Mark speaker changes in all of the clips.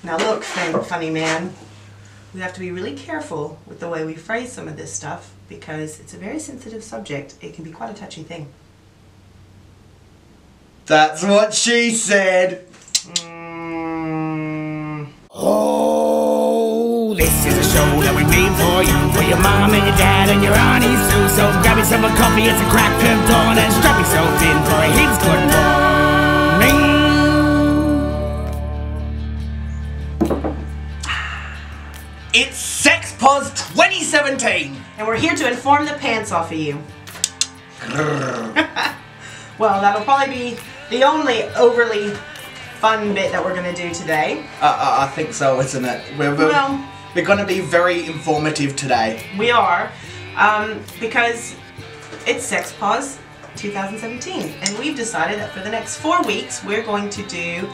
Speaker 1: Now look, funny man, we have to be really careful with the way we phrase some of this stuff because it's a very sensitive subject. It can be quite a touchy thing.
Speaker 2: That's what she said.
Speaker 3: Oh, this is a show that we made for you, for your mom and your dad and your aunties too. So grab yourself a coffee, it's a crack of dawn, and strap yourself in for a Higgs good morning.
Speaker 2: It's Sex Pos 2017.
Speaker 1: And we're here to inform the pants off of you. Well, that'll probably be the only overly fun bit that we're going to do today.
Speaker 2: I think so, isn't it? We're going to be very informative today.
Speaker 1: We are, because it's Sex Pos 2017, and we've decided that for the next 4 weeks we're going to do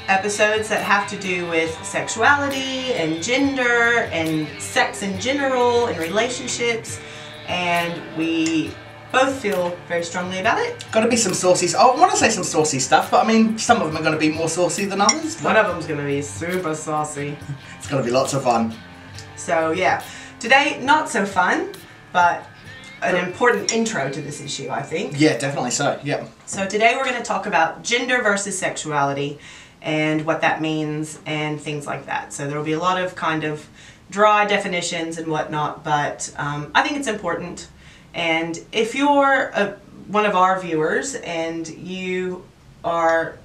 Speaker 1: episodes that have to do with sexuality and gender and sex in general and relationships, and we both feel very strongly about it.
Speaker 2: Got to be some saucy. I want to say some saucy stuff, but I mean, some of them are going to be more saucy than others.
Speaker 1: One of them's going to be super saucy.
Speaker 2: It's going to be lots of fun.
Speaker 1: So yeah, today not so fun, but an important intro to this issue, I think.
Speaker 2: Yeah, definitely so. Yeah.
Speaker 1: So today we're going to talk about gender versus sexuality and what that means and things like that. So there will be a lot of kind of dry definitions and whatnot, but I think it's important. And if you're one of our viewers and you are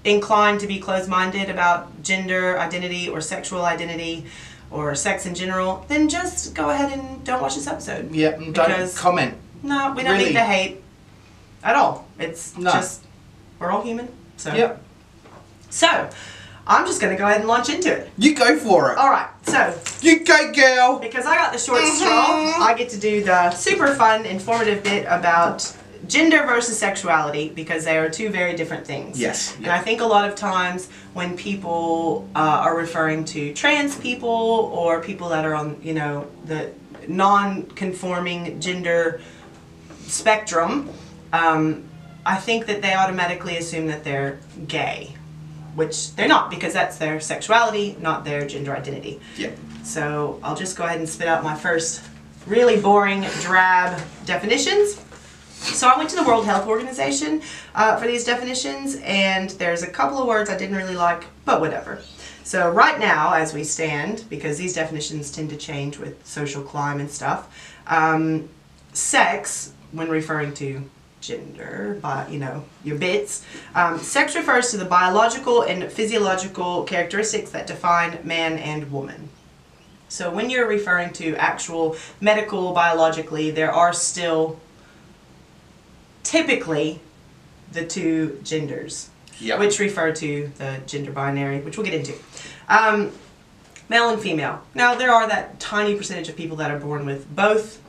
Speaker 1: inclined to be closed-minded about gender identity or sexual identity or sex in general, then just go ahead and don't watch this episode.
Speaker 2: Yeah, and don't comment.
Speaker 1: No, we don't need the hate at all. It's just, we're all human. So.
Speaker 2: Yep.
Speaker 1: So, I'm just going to go ahead and launch into it.
Speaker 2: You go for it.
Speaker 1: Alright, so.
Speaker 2: You go, girl.
Speaker 1: Because I got the short straw, I get to do the super fun, informative bit about gender versus sexuality, because they are two very different things.
Speaker 2: Yes.
Speaker 1: And I think a lot of times when people are referring to trans people or people that are on, you know, the non-conforming gender spectrum, I think that they automatically assume that they're gay. Which they're not, because that's their sexuality, not their gender identity.
Speaker 2: Yeah.
Speaker 1: So I'll just go ahead and spit out my first really boring, drab definitions. So I went to the World Health Organization for these definitions, and there's a couple of words I didn't really like, but whatever. So right now, as we stand, because these definitions tend to change with social climb and stuff, sex, when referring to gender, by, you know, your bits. Sex refers to the biological and physiological characteristics that define man and woman. So when you're referring to actual medical, biologically, there are still typically the two genders, which refer to the gender binary, which we'll get into. Male and female. Now there are that tiny percentage of people that are born with both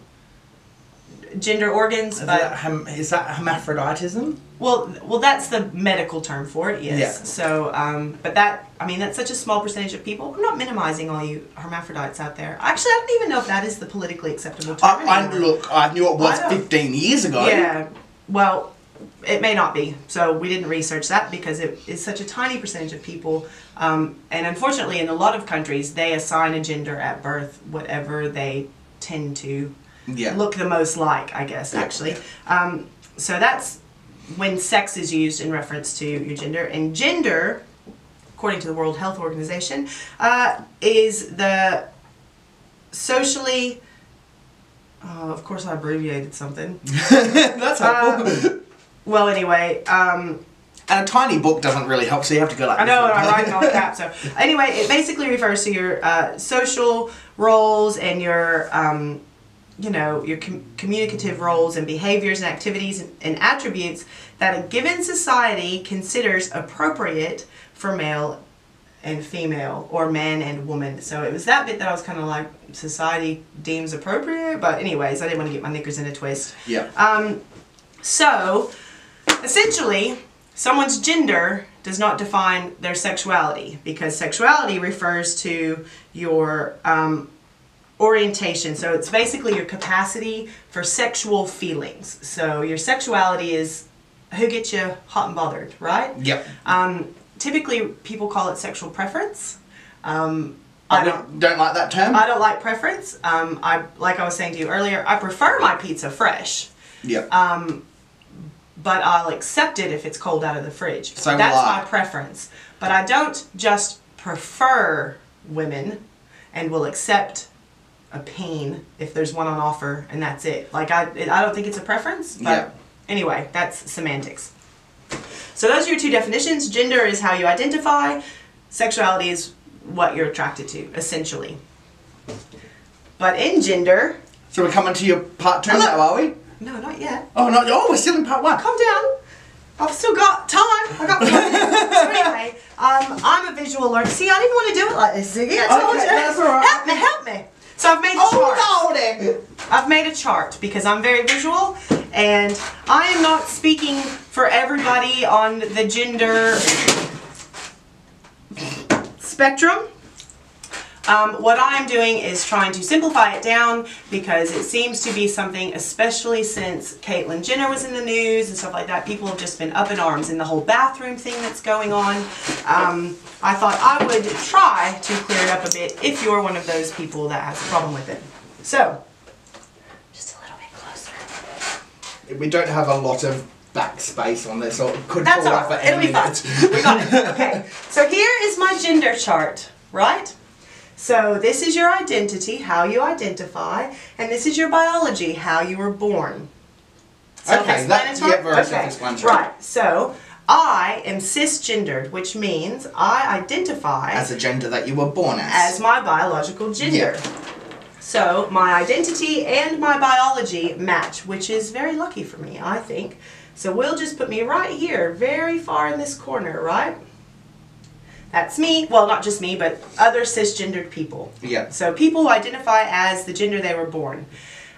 Speaker 1: gender organs,
Speaker 2: is that hermaphroditism?
Speaker 1: Well, that's the medical term for it, yes.
Speaker 2: Yeah.
Speaker 1: So, but that, I mean, that's such a small percentage of people. I'm not minimizing all you hermaphrodites out there. Actually, I don't even know if that is the politically acceptable term.
Speaker 2: Look, I knew it was 15 years ago.
Speaker 1: Yeah, well, it may not be. So we didn't research that because it is such a tiny percentage of people. And unfortunately, in a lot of countries, they assign a gender at birth, whatever they tend to look the most like, I guess, actually. So that's when sex is used in reference to your gender. And gender, according to the World Health Organization, is the socially... Oh, of course I abbreviated something.
Speaker 2: That's helpful.
Speaker 1: Well, anyway...
Speaker 2: and a tiny book doesn't really help, so you have to go like
Speaker 1: I know, and I write in all caps. So anyway, it basically refers to your social roles and your... you know, your communicative roles and behaviors and activities and attributes that a given society considers appropriate for male and female, or man and woman. So it was that bit that I was kind of like, society deems appropriate, but anyways, I didn't want to get my knickers in a twist.
Speaker 2: Yeah.
Speaker 1: So, essentially, someone's gender does not define their sexuality, because sexuality refers to your orientation. So it's basically your capacity for sexual feelings. So your sexuality is who gets you hot and bothered, right?
Speaker 2: Yep.
Speaker 1: typically people call it sexual preference.
Speaker 2: I don't like that term.
Speaker 1: I don't like preference. Like I was saying to you earlier, I prefer my pizza fresh.
Speaker 2: Yeah.
Speaker 1: But I'll accept it if it's cold out of the fridge.
Speaker 2: So
Speaker 1: that's
Speaker 2: will I.
Speaker 1: my preference. But I don't just prefer women and will accept a peen if there's one on offer and that's it. Like I don't think it's a preference. But
Speaker 2: Yeah.
Speaker 1: Anyway, that's semantics. So those are your two definitions. Gender is how you identify. Sexuality is what you're attracted to, essentially. But in gender...
Speaker 2: So we're coming to your part 2 now, are we?
Speaker 1: No, not yet.
Speaker 2: Oh, no, we're still in part 1.
Speaker 1: Calm down. I've still got time. I got 4 minutes. So anyway, I'm a visual learner. See, I didn't want to do it like this, Ziggy. I told you.
Speaker 2: That's all right.
Speaker 1: Help me. So I've made a chart.
Speaker 2: Hold it.
Speaker 1: I've made a chart because I'm very visual, and I am not speaking for everybody on the gender spectrum. What I'm doing is trying to simplify it down because it seems to be something, especially since Caitlyn Jenner was in the news and stuff like that, people have just been up in arms in the whole bathroom thing that's going on. I thought I would try to clear it up a bit if you're one of those people that has a problem with it. So, just a little bit closer.
Speaker 2: We don't have a lot of backspace on this, so it could
Speaker 1: That's
Speaker 2: fall
Speaker 1: all
Speaker 2: off
Speaker 1: right.
Speaker 2: at
Speaker 1: It'll
Speaker 2: any
Speaker 1: be fine.
Speaker 2: minute.
Speaker 1: We got it. Okay. So here is my gender chart, right? So this is your identity, how you identify, and this is your biology, how you were born. Self-explanatory?
Speaker 2: Yeah, very self-explanatory.
Speaker 1: Right. So I am cisgendered, which means I identify
Speaker 2: As a gender that you were born as.
Speaker 1: as my biological gender.
Speaker 2: Yeah.
Speaker 1: So my identity and my biology match, which is very lucky for me, I think. So we'll just put me right here, very far in this corner, right? That's me. Well, not just me, but other cisgendered people.
Speaker 2: Yeah.
Speaker 1: So people who identify as the gender they were born.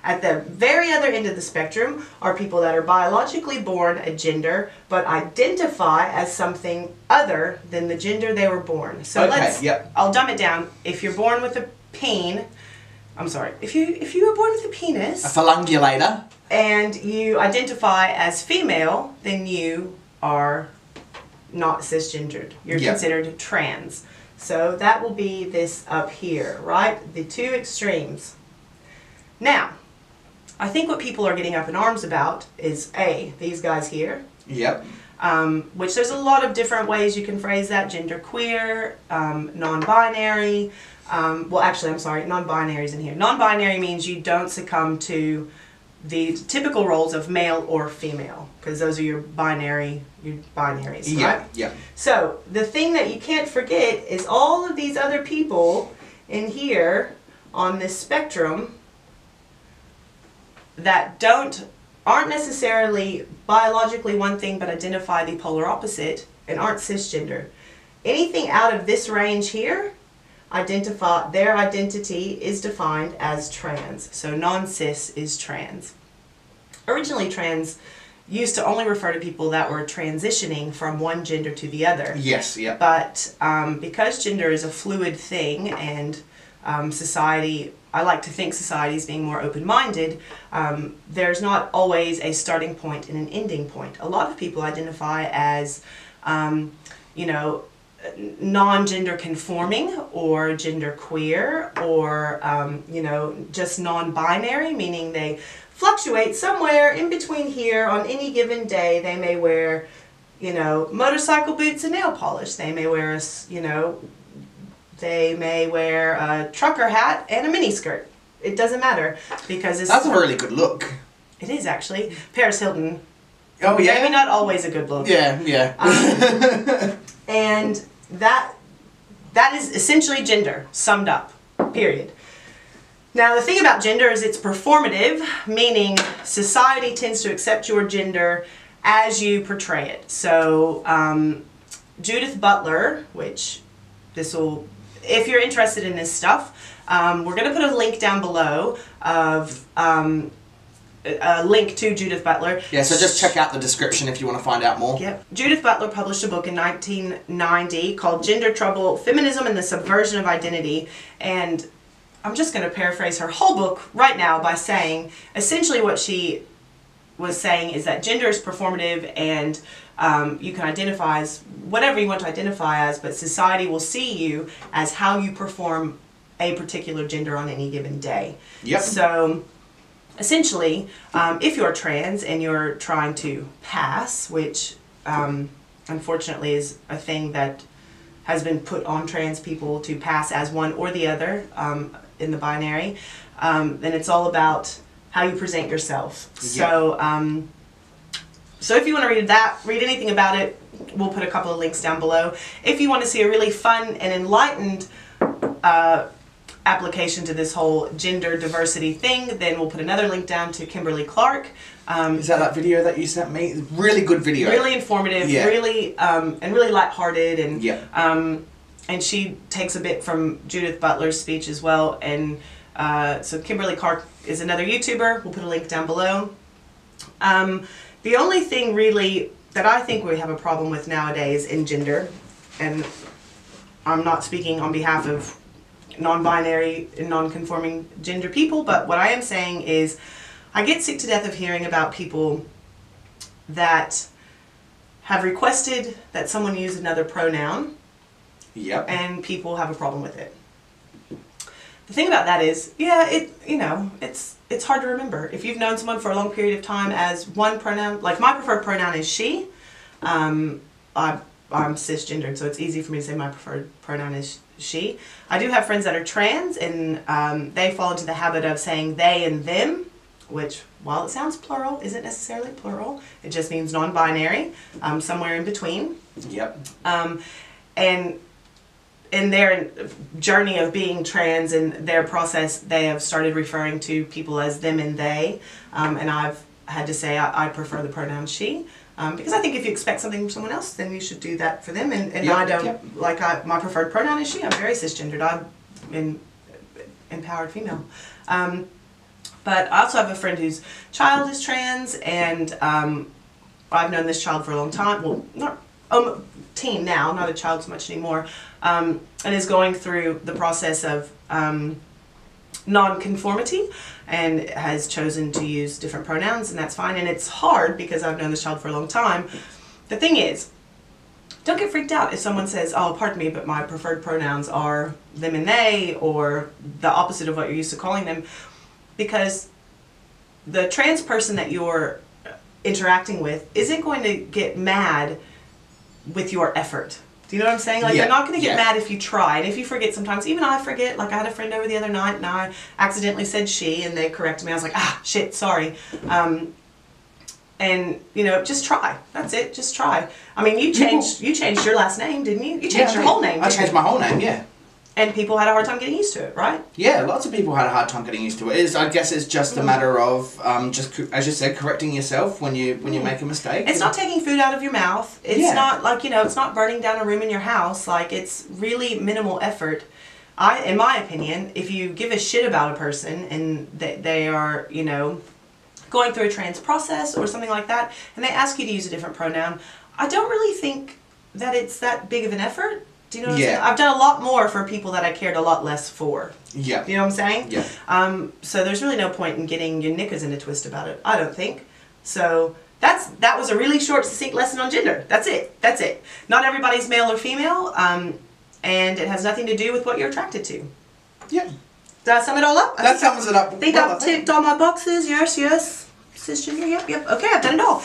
Speaker 1: At the very other end of the spectrum are people that are biologically born a gender, but identify as something other than the gender they were born. So I'll dumb it down. If you're born with a peen, I'm sorry, if you were born with a penis,
Speaker 2: A phalangulator.
Speaker 1: and you identify as female, then you are not cisgendered. You're considered trans. So that will be this up here, right? The two extremes. Now, I think what people are getting up in arms about is these guys here.
Speaker 2: Yep.
Speaker 1: Which there's a lot of different ways you can phrase that. Genderqueer, non-binary. Well, actually, I'm sorry, non-binary is in here. Non-binary means you don't succumb to the typical roles of male or female, because those are your binaries, right?
Speaker 2: Yeah.
Speaker 1: So the thing that you can't forget is all of these other people in here on this spectrum that aren't necessarily biologically one thing but identify the polar opposite and aren't cisgender. Anything out of this range here, their identity is defined as trans. So non-cis is trans. Originally, trans used to only refer to people that were transitioning from one gender to the other.
Speaker 2: Yes, yeah.
Speaker 1: But because gender is a fluid thing and society, I like to think society is being more open-minded, there's not always a starting point and an ending point. A lot of people identify as, non-gender conforming or genderqueer or, just non-binary, meaning they fluctuate somewhere in between here. On any given day, they may wear, motorcycle boots and nail polish. They may wear a trucker hat and a miniskirt. It doesn't matter because
Speaker 2: That's a really good look.
Speaker 1: It is actually. Paris Hilton.
Speaker 2: Oh yeah.
Speaker 1: Maybe not always a good look.
Speaker 2: Yeah.
Speaker 1: And that is essentially gender, summed up, period. Now the thing about gender is it's performative, meaning society tends to accept your gender as you portray it. So Judith Butler, which if you're interested in this stuff, we're going to put a link down below of a link to Judith Butler.
Speaker 2: Yeah, so just check out the description if you want to find out more.
Speaker 1: Yep. Judith Butler published a book in 1990 called Gender Trouble, Feminism and the Subversion of Identity. And I'm just going to paraphrase her whole book right now by saying essentially what she was saying is that gender is performative, and you can identify as whatever you want to identify as, but society will see you as how you perform a particular gender on any given day.
Speaker 2: Yep.
Speaker 1: So essentially, if you're trans and you're trying to pass, which unfortunately is a thing that has been put on trans people to pass as one or the other in the binary, then it's all about how you present yourself. Yep. So if you want to read anything about it, we'll put a couple of links down below. If you want to see a really fun and enlightened application to this whole gender diversity thing, then we'll put another link down to Kimberly Clark.
Speaker 2: Is that video that you sent me? Really good video.
Speaker 1: Really informative, yeah. Really and really lighthearted, and
Speaker 2: yeah.
Speaker 1: And she takes a bit from Judith Butler's speech as well. And so Kimberly Clark is another YouTuber. We'll put a link down below. The only thing really that I think we have a problem with nowadays in gender, and I'm not speaking on behalf of non-binary and non-conforming gender people, but what I am saying is I get sick to death of hearing about people that have requested that someone use another pronoun.
Speaker 2: Yep. And
Speaker 1: people have a problem with it. The thing about that is, yeah, it's hard to remember. If you've known someone for a long period of time as one pronoun, like my preferred pronoun is she. I'm cisgendered, so it's easy for me to say my preferred pronoun is she. I do have friends that are trans, and they fall into the habit of saying they and them, which, while it sounds plural, isn't necessarily plural. It just means non-binary, somewhere in between.
Speaker 2: Yep.
Speaker 1: And in their journey of being trans and their process, they have started referring to people as them and they. And I've had to say I prefer the pronoun she. Because I think if you expect something from someone else, then you should do that for them. And yep, I don't, yep. My preferred pronoun is she. I'm very cisgendered. I'm an empowered female. But I also have a friend whose child is trans, and I've known this child for a long time. Well, not teen now, not a child so much anymore, and is going through the process of non-conformity and has chosen to use different pronouns, and that's fine. And it's hard because I've known this child for a long time. The thing is, don't get freaked out if someone says, oh, pardon me, but my preferred pronouns are them and they, or the opposite of what you're used to calling them, because the trans person that you're interacting with isn't going to get mad with your effort. Do you know what I'm saying? Like, yeah, they're not going to get mad if you try. And if you forget sometimes, even I forget. Like, I had a friend over the other night, and I accidentally said she, and they corrected me. I was like, ah, shit, sorry. And, just try. That's it. Just try. I mean, you changed your last name, didn't you? You changed your whole name.
Speaker 2: I changed my whole name, yeah.
Speaker 1: And people had a hard time getting used to it, right?
Speaker 2: Yeah, lots of people had a hard time getting used to it. I guess it's just a matter of, just as you said, correcting yourself when you make a mistake.
Speaker 1: It's not taking food out of your mouth. It's not like, it's not burning down a room in your house. Like, it's really minimal effort. In my opinion, if you give a shit about a person and they are, going through a trans process or something like that, and they ask you to use a different pronoun, I don't really think that it's that big of an effort. Do you know what I'm saying? I've done a lot more for people that I cared a lot less for.
Speaker 2: Yeah.
Speaker 1: You know what I'm saying?
Speaker 2: Yeah.
Speaker 1: So there's really no point in getting your knickers in a twist about it, I don't think. So that was a really short, succinct lesson on gender. That's it. That's it. Not everybody's male or female, and it has nothing to do with what you're attracted to.
Speaker 2: Yeah.
Speaker 1: Did I sum it all up?
Speaker 2: That sums it up.
Speaker 1: I think I've ticked all my boxes. Yes, yes. Cisgender, yep. Okay, I've done it all.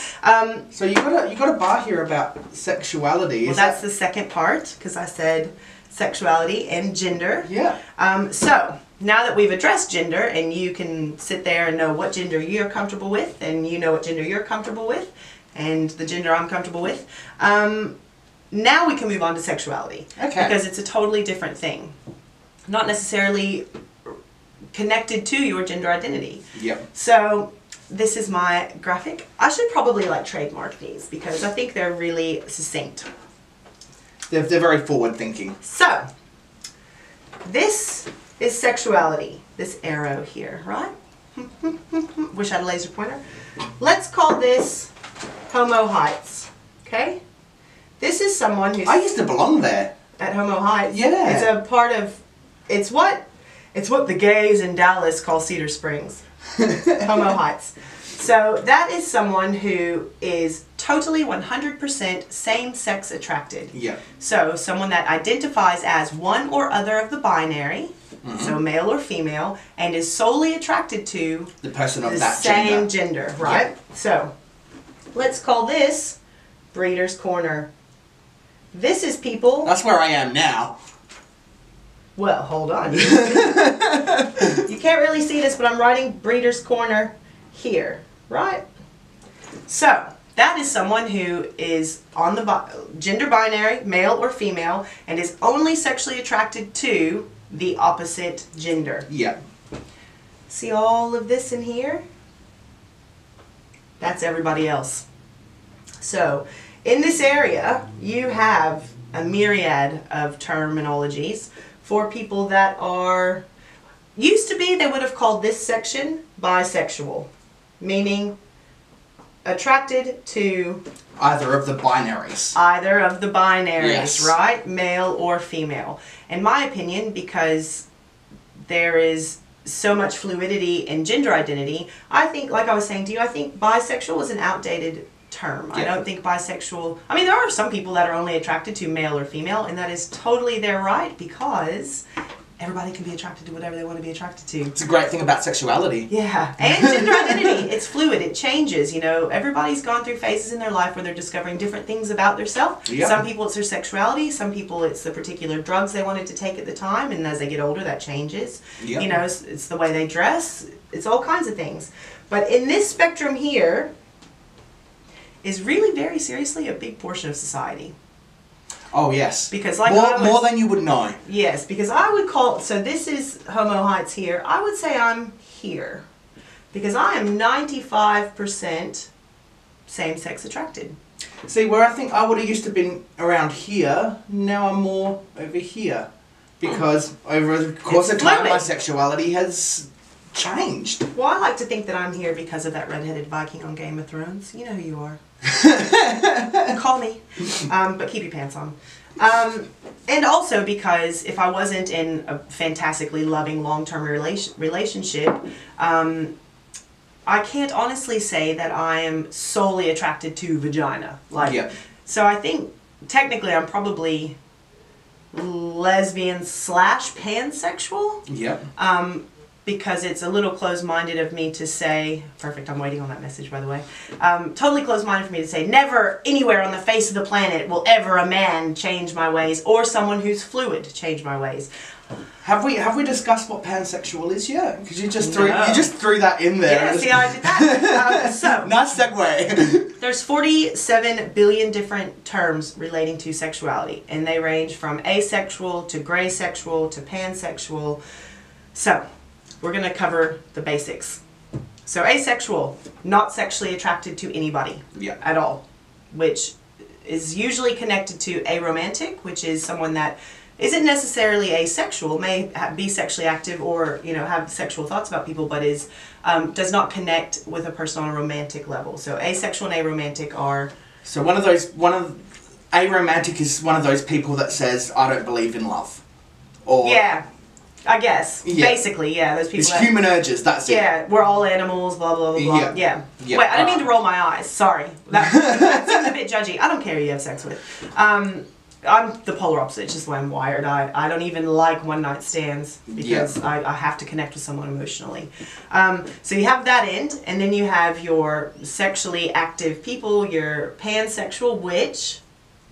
Speaker 2: So you got a bar here about sexuality.
Speaker 1: Well, that's the second part, because I said sexuality and gender.
Speaker 2: Yeah.
Speaker 1: So now that we've addressed gender, and you can sit there and know what gender you're comfortable with, and you know what gender you're comfortable with, and the gender I'm comfortable with, now we can move on to sexuality.
Speaker 2: Okay.
Speaker 1: Because it's a totally different thing. Not necessarily connected to your gender identity.
Speaker 2: Yep.
Speaker 1: So this is my graphic. I should probably trademark these because I think they're really succinct.
Speaker 2: They're very forward thinking.
Speaker 1: So, this is sexuality. This arrow here, right? Wish I had a laser pointer. Let's call this Homo Heights. Okay? This is someone who's...
Speaker 2: I used to belong there.
Speaker 1: At Homo Heights.
Speaker 2: Yeah.
Speaker 1: It's a part of... It's what the gays in Dallas call Cedar Springs. Homo Heights. So that is someone who is totally 100% same-sex attracted.
Speaker 2: Yeah.
Speaker 1: So someone that identifies as one or other of the binary, so male or female, and is solely attracted to
Speaker 2: the person of
Speaker 1: the
Speaker 2: that
Speaker 1: same gender, right?
Speaker 2: Yeah.
Speaker 1: So let's call this Breeder's Corner. This is people...
Speaker 2: That's where I am now.
Speaker 1: Well, hold on. You can't really see this, but I'm writing Breeder's Corner here, right? So that is someone who is on the gender binary, male or female, and is only sexually attracted to the opposite gender.
Speaker 2: Yeah.
Speaker 1: See all of this in here? That's everybody else. So in this area, you have a myriad of terminologies for people that are, used to be, they would have called this section bisexual, meaning attracted to
Speaker 2: either of the binaries.
Speaker 1: Either of the binaries,
Speaker 2: yes.
Speaker 1: Right? Male or female. In my opinion, because there is so much fluidity in gender identity, I think, like I was saying to you, I think bisexual is an outdated term.
Speaker 2: Yeah.
Speaker 1: I don't think bisexual, I mean, there are some people that are only attracted to male or female, and that is totally their right, because everybody can be attracted to whatever they want to be attracted to.
Speaker 2: It's a great thing about sexuality.
Speaker 1: Yeah, and gender identity. It's fluid. It changes. You know, everybody's gone through phases in their life where they're discovering different things about themselves.
Speaker 2: Yep.
Speaker 1: Some people it's their sexuality. Some people it's the particular drugs they wanted to take at the time, and as they get older, that changes.
Speaker 2: Yep.
Speaker 1: You know, it's the way they dress. It's all kinds of things. But in this spectrum here is really very seriously a big portion of society.
Speaker 2: Oh yes.
Speaker 1: Because like
Speaker 2: more than you would know.
Speaker 1: Yes, because I would call, so this is Homo Heights here. I would say I'm here. Because I am 95% same-sex attracted.
Speaker 2: See, where I think I would have used to been around here, now I'm more over here. Because over the course of time, my sexuality has changed.
Speaker 1: Well, I like to think that I'm here because of that redheaded Viking on Game of Thrones. You know who you are. Call me. But keep your pants on. And also because if I wasn't in a fantastically loving long-term relationship, I can't honestly say that I am solely attracted to vagina. Like,
Speaker 2: yeah.
Speaker 1: So I think technically I'm probably lesbian / pansexual.
Speaker 2: Yep.
Speaker 1: Because it's a little closed-minded of me to say, perfect, I'm waiting on that message, by the way, totally closed-minded for me to say, never anywhere on the face of the planet will ever a man change my ways, or someone who's fluid change my ways.
Speaker 2: Have we discussed what pansexual is yet? Because you just threw that in there.
Speaker 1: Yeah, see how I did that? So
Speaker 2: nice segue.
Speaker 1: There's 47 billion different terms relating to sexuality, and they range from asexual to gray sexual to pansexual. So we're going to cover the basics. So asexual, not sexually attracted to anybody at all, which is usually connected to aromantic, which is someone that isn't necessarily asexual, may be sexually active or have sexual thoughts about people, but is does not connect with a person on a romantic level. So asexual and aromantic are...
Speaker 2: So aromantic is one of those people that says, I don't believe in love. Or
Speaker 1: yeah. I guess. Yeah. Basically, yeah. Those people.
Speaker 2: It's human urges, that's it.
Speaker 1: Yeah, we're all animals, blah, blah, blah, blah. Yeah. Wait, I didn't mean to roll my eyes. Sorry. That seems a bit judgy. I don't care who you have sex with. I'm the polar opposite. It's just the way I'm wired. I don't even like one-night stands because I have to connect with someone emotionally. So you have that end, and then you have your sexually active people, your pansexual, which...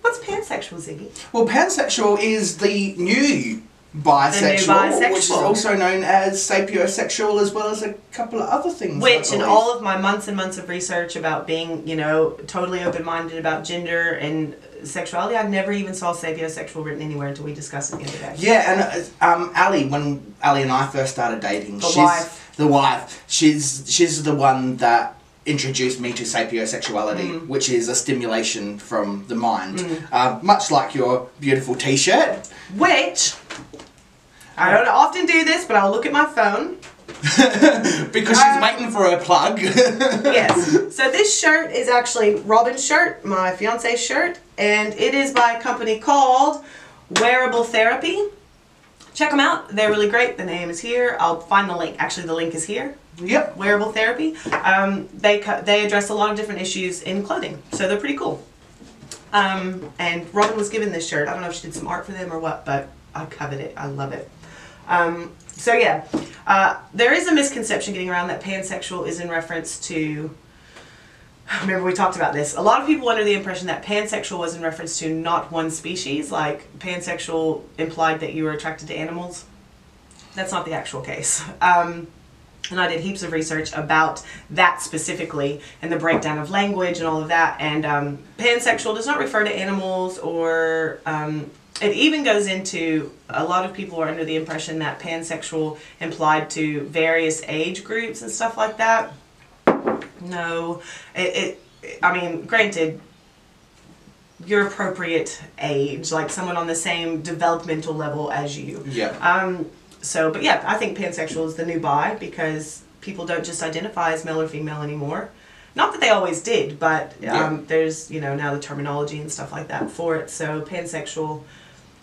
Speaker 1: What's pansexual, Ziggy?
Speaker 2: Well, pansexual is the new bisexual, which is also known as sapiosexual, as well as a couple of other things.
Speaker 1: Which, in all of my months and months of research about being, totally open-minded about gender and sexuality, I never even saw sapiosexual written anywhere until we discussed it the other day.
Speaker 2: Yeah, and Ali, when Ali and I first started dating, she's the one that introduced me to sapiosexuality, which is a stimulation from the mind, much like your beautiful t-shirt.
Speaker 1: Which, I don't often do this, but I'll look at my phone.
Speaker 2: Because she's waiting for her plug.
Speaker 1: Yes. So this shirt is actually Robin's shirt, my fiance's shirt, and it is by a company called Wearable Therapy. check them out. They're really great. The name is here. I'll find the link. Actually, the link is here.
Speaker 2: Yep.
Speaker 1: Wearable therapy. They address a lot of different issues in clothing, so they're pretty cool. And Robin was given this shirt. I don't know if she did some art for them or what, but I covet it. I love it. So yeah, there is a misconception getting around that pansexual is in reference to, remember we talked about this, a lot of people under the impression that pansexual was in reference to not one species, like pansexual implied that you were attracted to animals. That's not the actual case. And I did heaps of research about that specifically and the breakdown of language and all of that, and pansexual does not refer to animals or it even goes into, a lot of people are under the impression that pansexual implied to various age groups and stuff like that. No, I mean, granted, your appropriate age, like someone on the same developmental level as you.
Speaker 2: Yeah.
Speaker 1: So, but yeah, I think pansexual is the new bi because people don't just identify as male or female anymore. Not that they always did, but there's, you know, now the terminology and stuff like that for it. So pansexual,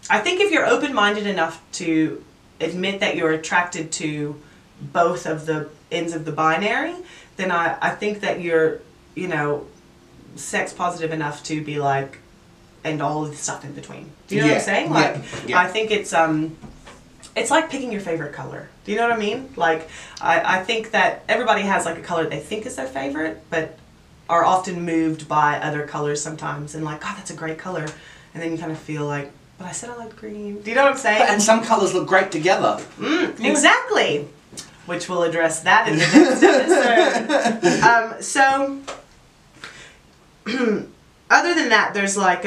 Speaker 1: I think if you're open-minded enough to admit that you're attracted to both of the ends of the binary, then I think that you're, you know, sex positive enough to be like, and all of the stuff in between. Do you know what I'm saying? Like, I think it's like picking your favorite color. Do you know what I mean? Like, I think that everybody has like a color they think is their favorite, but are often moved by other colors sometimes and like, God, that's a great color. And then you kind of feel like, but I said I like green. Do you know what I'm saying?
Speaker 2: And some colors look great together.
Speaker 1: Exactly. Which we'll address that in the next episode. So, other than that, there's like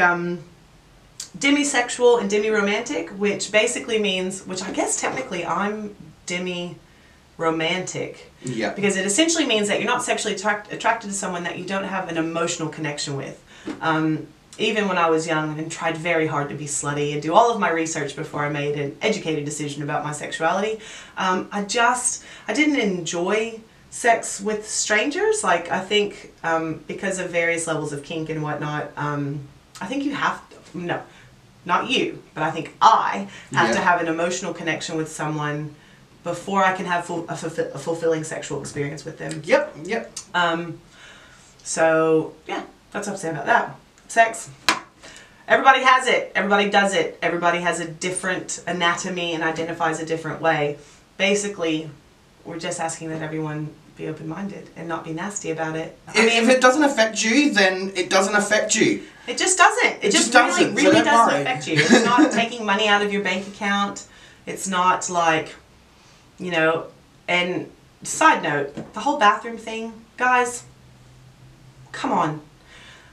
Speaker 1: demisexual and demi-romantic, which basically means, which I guess technically I'm demi-romantic.
Speaker 2: Yeah.
Speaker 1: Because it essentially means that you're not sexually attracted to someone that you don't have an emotional connection with. Even when I was young and tried very hard to be slutty and do all of my research before I made an educated decision about my sexuality, I didn't enjoy sex with strangers. Like, I think because of various levels of kink and whatnot, I think you have to, no, not you, but I think I have to have an emotional connection with someone before I can have a fulfilling sexual experience with them.
Speaker 2: Yep, yep.
Speaker 1: So, yeah, that's what I have to say about that. Sex. Everybody has it. Everybody does it. Everybody has a different anatomy and identifies a different way. Basically, we're just asking that everyone be open-minded and not be nasty about it. I mean,
Speaker 2: if it doesn't affect you, then it doesn't affect you.
Speaker 1: It just doesn't. It just
Speaker 2: doesn't,
Speaker 1: really
Speaker 2: so
Speaker 1: doesn't affect you. It's not taking money out of your bank account. It's not like, you know, and side note, the whole bathroom thing, guys, come on.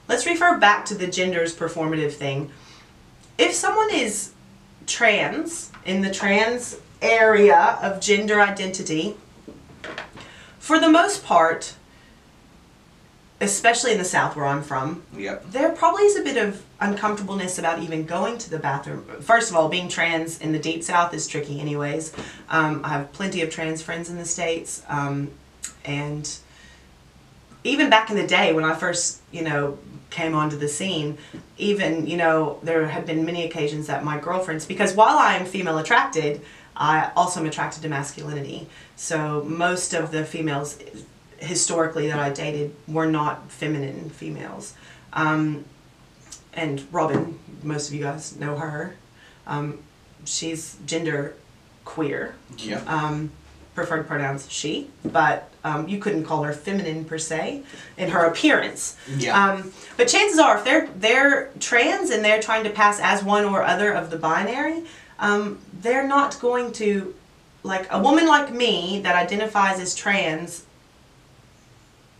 Speaker 1: Let's refer back to the gender's performative thing. If someone is trans, in the trans area of gender identity, for the most part, especially in the South where I'm from, there probably is a bit of uncomfortableness about even going to the bathroom. First of all, being trans in the deep South is tricky anyways. I have plenty of trans friends in the States, and even back in the day when I first, you know, came onto the scene, even, you know, there had been many occasions that my girlfriends, because while I am female attracted, I also am attracted to masculinity. So most of the females historically that I dated were not feminine females. And Robin, most of you guys know her. She's gender queer.
Speaker 2: Yeah.
Speaker 1: Preferred pronouns she, but you couldn't call her feminine per se in her appearance.
Speaker 2: Yeah.
Speaker 1: But chances are, if they're trans and they're trying to pass as one or other of the binary, they're not going to, like a woman like me that identifies as trans,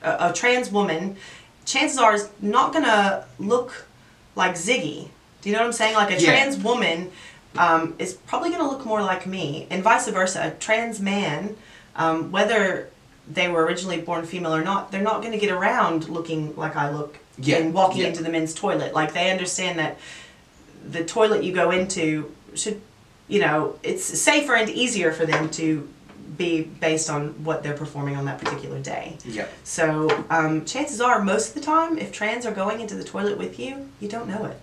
Speaker 1: a trans woman, chances are is not gonna look like Ziggy. Do you know what I'm saying? Like a trans woman is probably going to look more like me, and vice versa. A trans man, whether they were originally born female or not, they're not going to get around looking like I look and walking into the men's toilet. Like, they understand that the toilet you go into should, you know, it's safer and easier for them to be based on what they're performing on that particular day.
Speaker 2: Yeah.
Speaker 1: So chances are, most of the time, if trans are going into the toilet with you, you don't know it.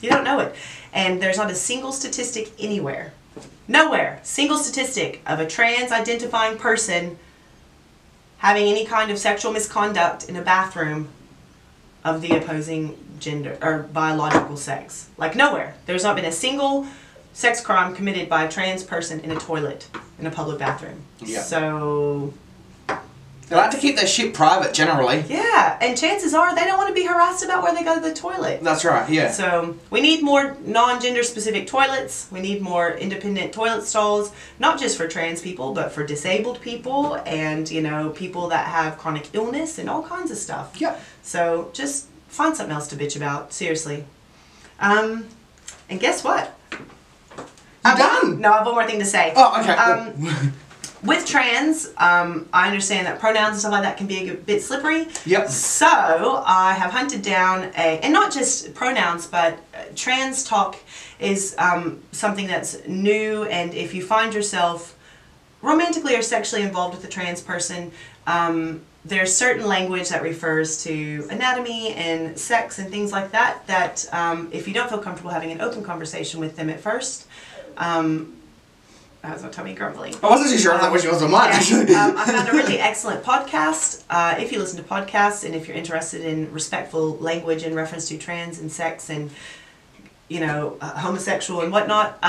Speaker 1: You don't know it. And there's not a single statistic anywhere nowhere, single statistic of a trans identifying person having any kind of sexual misconduct in a bathroom of the opposing gender or biological sex. Like nowhere. There's not been a single sex crime committed by a trans person in a toilet in a public bathroom.
Speaker 2: Yeah.
Speaker 1: So
Speaker 2: they like to keep their shit private generally.
Speaker 1: yeah, and chances are they don't want to be harassed about where they go to the toilet.
Speaker 2: That's right, yeah.
Speaker 1: So we need more non-gender specific toilets. We need more independent toilet stalls, not just for trans people, but for disabled people and, you know, people that have chronic illness and all kinds of stuff.
Speaker 2: Yep.
Speaker 1: So just find something else to bitch about, seriously. And guess what?
Speaker 2: You're done?
Speaker 1: No, I have one more thing to say.
Speaker 2: Oh, okay.
Speaker 1: With trans, I understand that pronouns and stuff like that can be a bit slippery.
Speaker 2: Yep.
Speaker 1: So I have hunted down and not just pronouns, but trans talk is something that's new. And if you find yourself romantically or sexually involved with a trans person, there's certain language that refers to anatomy and sex and things like that, that if you don't feel comfortable having an open conversation with them at first, that's what Tommy grumbling.
Speaker 2: I wasn't too sure if that was yours or mine, actually.
Speaker 1: I found a really excellent podcast. If you listen to podcasts and if you're interested in respectful language in reference to trans and sex and, you know, homosexual and whatnot,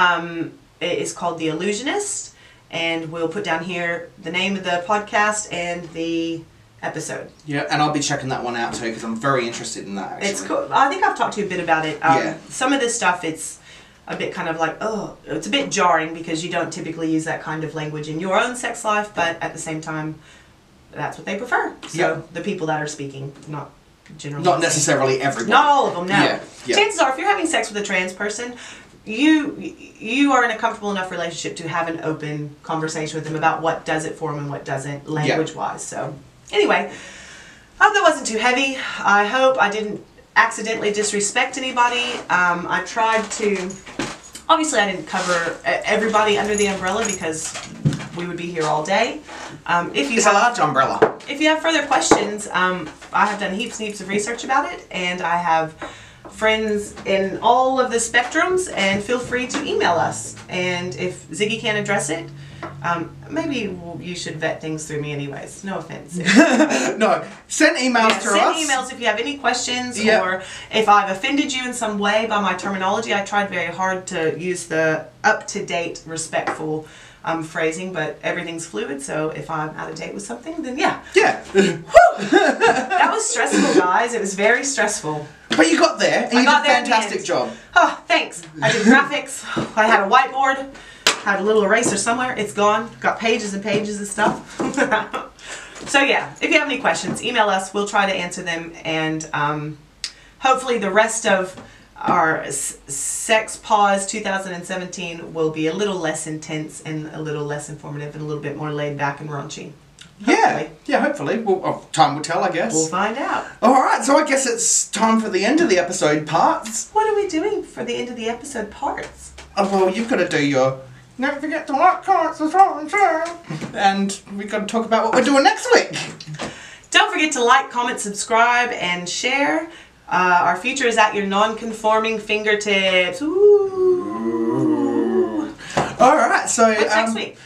Speaker 1: it is called The Illusionist. And we'll put down here the name of the podcast and the episode.
Speaker 2: Yeah, and I'll be checking that one out too because I'm very interested in that, actually.
Speaker 1: It's cool. I think I've talked to you a bit about it.
Speaker 2: Yeah.
Speaker 1: Some of this stuff, it's a bit kind of like, oh, it's a bit jarring because you don't typically use that kind of language in your own sex life, but at the same time, that's what they prefer. So the people that are speaking, not generally.
Speaker 2: Not necessarily everyone.
Speaker 1: Not all of them, no.
Speaker 2: Yeah.
Speaker 1: Chances are, if you're having sex with a trans person, you are in a comfortable enough relationship to have an open conversation with them about what does it for them and what doesn't, language-wise. So, anyway, I hope that wasn't too heavy. I hope I didn't accidentally disrespect anybody. I tried to, obviously I didn't cover everybody under the umbrella because we would be here all day.
Speaker 2: It's a large umbrella.
Speaker 1: If you have further questions, I have done heaps and heaps of research about it, and I have friends in all of the spectrums, and feel free to email us. And if Ziggy can't address it, maybe you should vet things through me anyways. No offense.
Speaker 2: No, send emails to us.
Speaker 1: Send emails if you have any questions or if I've offended you in some way by my terminology. I tried very hard to use the up-to-date, respectful phrasing, but everything's fluid, so if I'm out of date with something, then yeah.
Speaker 2: Yeah.
Speaker 1: That was stressful, guys. It was very stressful.
Speaker 2: But you got there, and you did a fantastic job.
Speaker 1: Oh, thanks. I did graphics. I had a whiteboard. Had a little eraser somewhere. It's gone. Got pages and pages of stuff. So yeah, if you have any questions, email us. We'll try to answer them, and hopefully the rest of our Sex Pause 2017 will be a little less intense and a little less informative and a little bit more laid back and raunchy. Hopefully.
Speaker 2: Yeah, hopefully. Well, time will tell, I guess.
Speaker 1: We'll find out.
Speaker 2: Alright, so I guess it's time for the end of the episode parts.
Speaker 1: What are we doing for the end of the episode parts?
Speaker 2: Oh, well, you've got to do your... Don't forget to like, comment, subscribe, and share. And we've got to talk about what we're doing next week.
Speaker 1: Don't forget to like, comment, subscribe, and share. Our future is at your non-conforming fingertips. Ooh.
Speaker 2: Alright, so...
Speaker 1: What's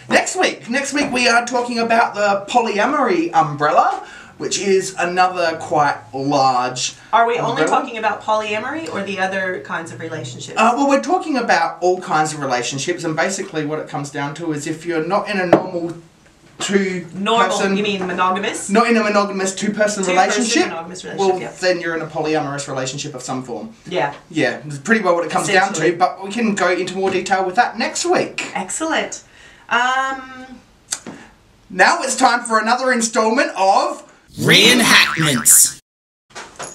Speaker 1: next week?
Speaker 2: Next week we are talking about the polyamory umbrella, which is another quite large
Speaker 1: Are we only
Speaker 2: umbrella.
Speaker 1: talking about polyamory or the other kinds of relationships?
Speaker 2: Well, we're talking about all kinds of relationships, and basically what it comes down to is if you're not in a normal two-person...
Speaker 1: You mean monogamous?
Speaker 2: Not in a monogamous two-person relationship,
Speaker 1: monogamous relationship,
Speaker 2: well, then you're in a polyamorous relationship of some form.
Speaker 1: Yeah.
Speaker 2: Yeah, it's pretty well what it comes down to, but we can go into more detail with that next week.
Speaker 1: Excellent.
Speaker 2: Now it's time for another installment of...
Speaker 3: Reenhackments.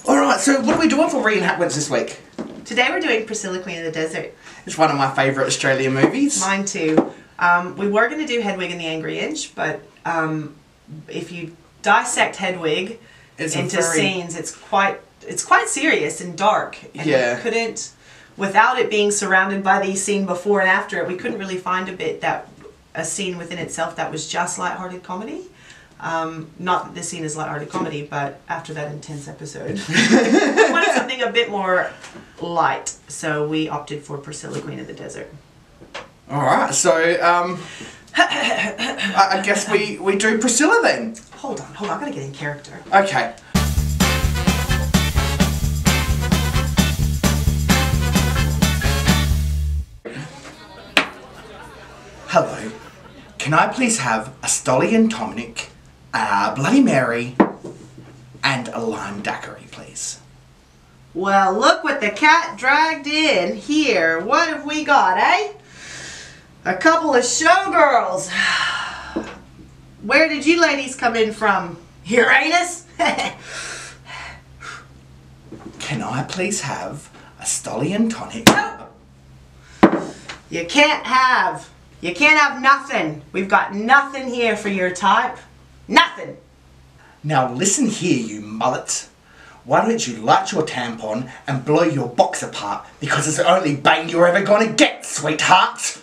Speaker 2: Alright, so what are we doing for Reenhackments this week?
Speaker 1: Today we're doing Priscilla Queen of the Desert.
Speaker 2: It's one of my favourite Australian movies.
Speaker 1: Mine too. We were going to do Hedwig and the Angry Inch, but if you dissect Hedwig into scenes, it's quite serious and dark. And we couldn't, without it being surrounded by the scene before and after it, we couldn't really find a scene within itself that was just lighthearted comedy. Not that this scene is lighthearted comedy, but after that intense episode, we wanted something a bit more light, so we opted for Priscilla Queen of the Desert.
Speaker 2: Alright, so, I guess we do Priscilla then.
Speaker 1: Hold on, I gotta get in character.
Speaker 2: Okay. Hello. Can I please have a Stolly and Tonic, a Bloody Mary, and a lime daiquiri, please?
Speaker 1: Well, look what the cat dragged in here. What have we got, eh? A couple of showgirls. Where did you ladies come in from? Uranus?
Speaker 2: Can I please have a Stolly and Tonic?
Speaker 1: No. You can't have nothing. We've got nothing here for your type. Nothing.
Speaker 2: Now listen here, you mullet. Why don't you light your tampon and blow your box apart, because it's the only bang you're ever gonna get, sweetheart?